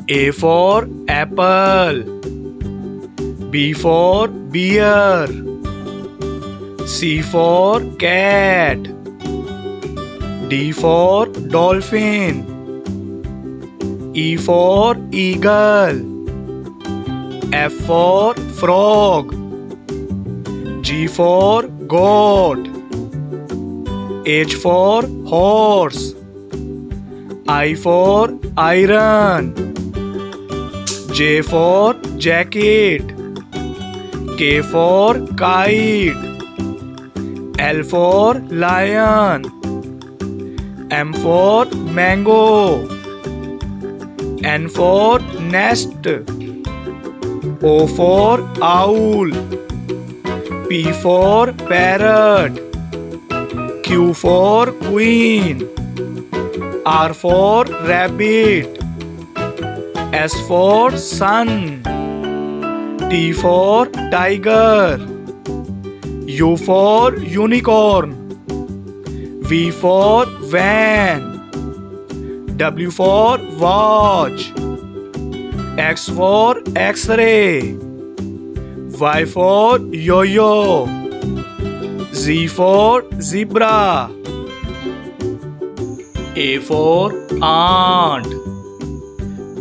A for apple. B for beer. C for cat. D for dolphin. E for eagle. F for frog. G for goat. H for horse. I for iron. J for jacket. K for kite. L for lion. M for mango. N for nest. O for owl. P for parrot. Q for queen. R for rabbit. S for sun. T for tiger. U for unicorn. V for van. W for watch. X for X-ray. Y for yo-yo. Z for zebra. A for ant.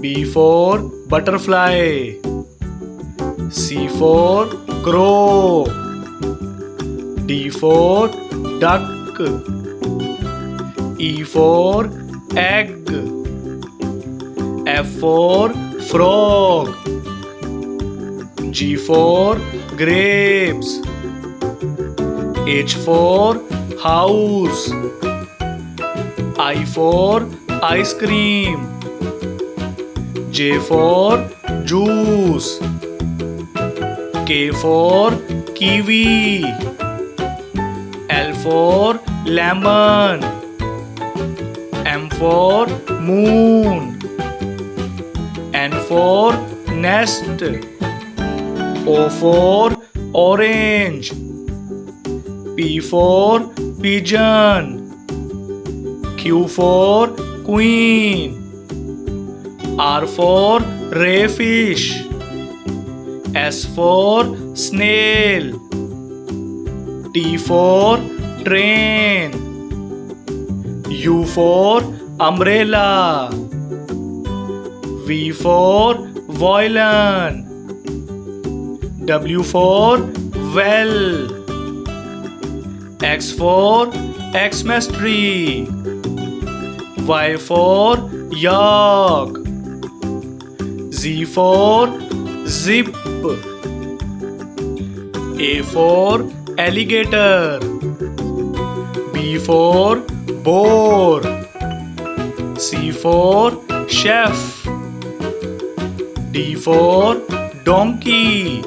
B for butterfly. C for crow. D for duck. E for egg. F for frog. G for grapes. H for house. I for ice cream. J for juice. K for kiwi. L for lemon. M for moon. N for nest. O for orange. P for pigeon. Q for queen. R for rayfish. S for snail. T for train. U for umbrella. V for violin. W for well. X for Xmas tree. Y for yak. Z for zip. A for alligator. B for boar. C for chef. D for donkey.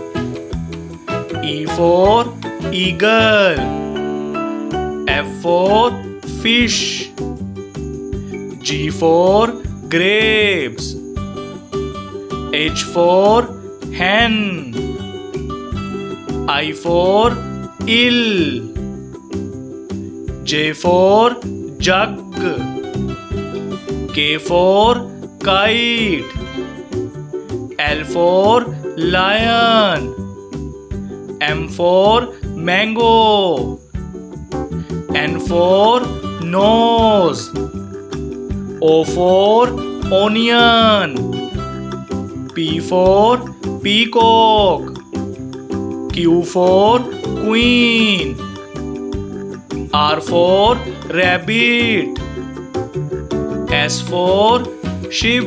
E for eagle. F for fish. G for grapes. H for hen. I for eel. J for jug. K for kite. L for lion. M for mango. N for nose. O for onion. P for peacock. Q for queen. R for rabbit. S for sheep.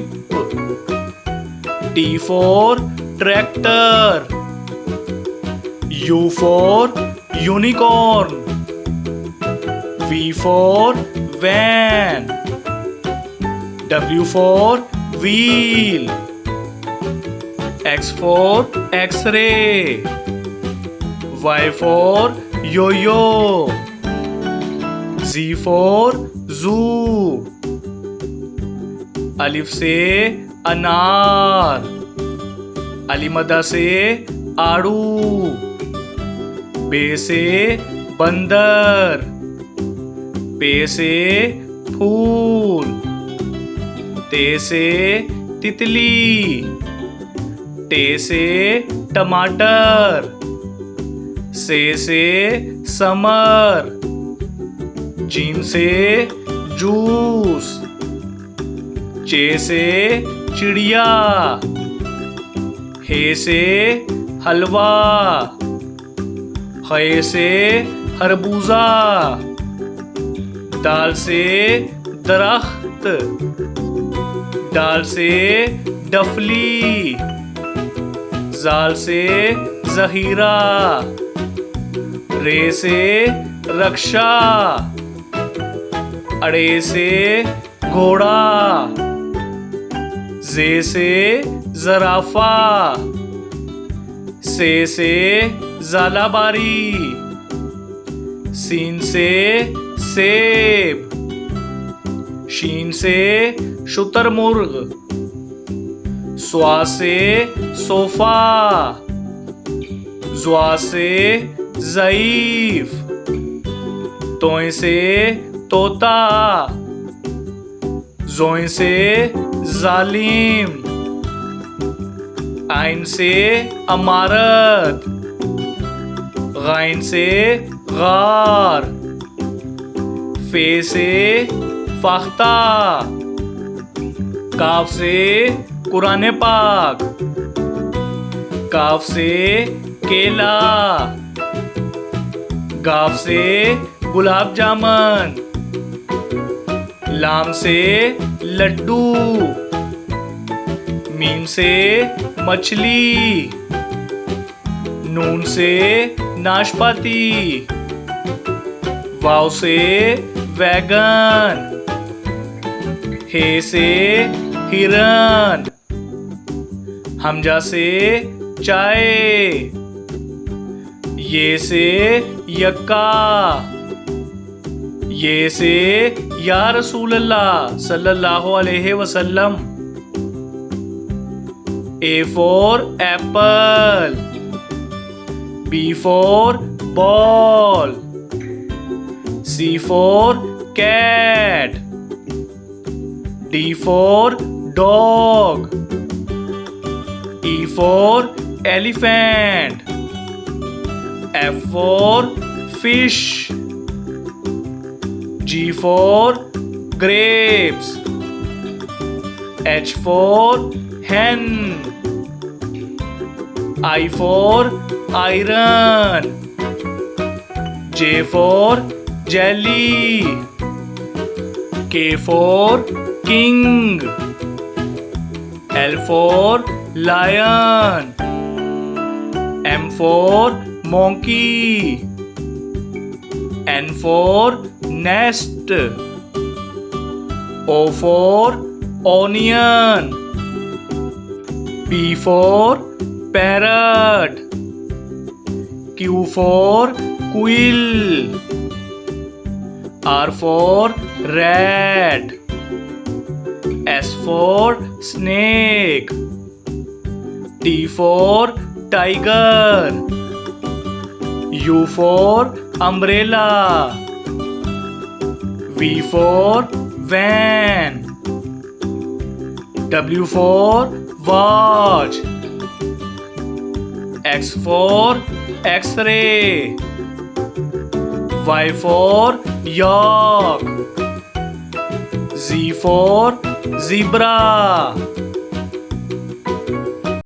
T for tractor. U for unicorn. V for van. W for wheel. X for X-ray. Y for yo-yo. Z for zoo. अलिफ से अनार. अलीमदा से आड़ू. बे से बंदर. पे से फूल. ते से तितली। टे से टमाटर। से समर। जीम से जूस। चे से चिड़िया। हे से हलवा। खे से खरबूजा। दाल से दरख्त। डाल से डफली। जाल से जहीरा। रे से रक्षा। अड़े से घोड़ा। जे से जराफा। से जालाबारी। सीन से सेब। शीन से शुतरमुर्ग। स्वा से सोफा। ज्वा से ज़ईफ। तोय से तोता। जोय से जालिम। आइन से अमारत। गाइन से गार। फे से फाख्ता। काफ से कुरान पाक। काफ से केला। गाफ से गुलाब जामुन। लाम से लड्डू। मीम से मछली। नून से नाशपाती। वाव से वैगन। हे से हिरन। हमजा से चाय। ये से यक्का। ये से या रसूल अल्लाह सल्लल्लाहु अलैहि वसल्लम। A for apple. B for ball. C for cat. D for dog. E for elephant. F for fish. G for grapes. H for hen. I for iron. J for jelly. K for king. L for lion. M for monkey. N for nest. O for onion. P for parrot. Q for quill. R for rat. S for snake. T for tiger. U for umbrella. V for van. W for watch. X for X-ray. Y for yak. Z for zebra.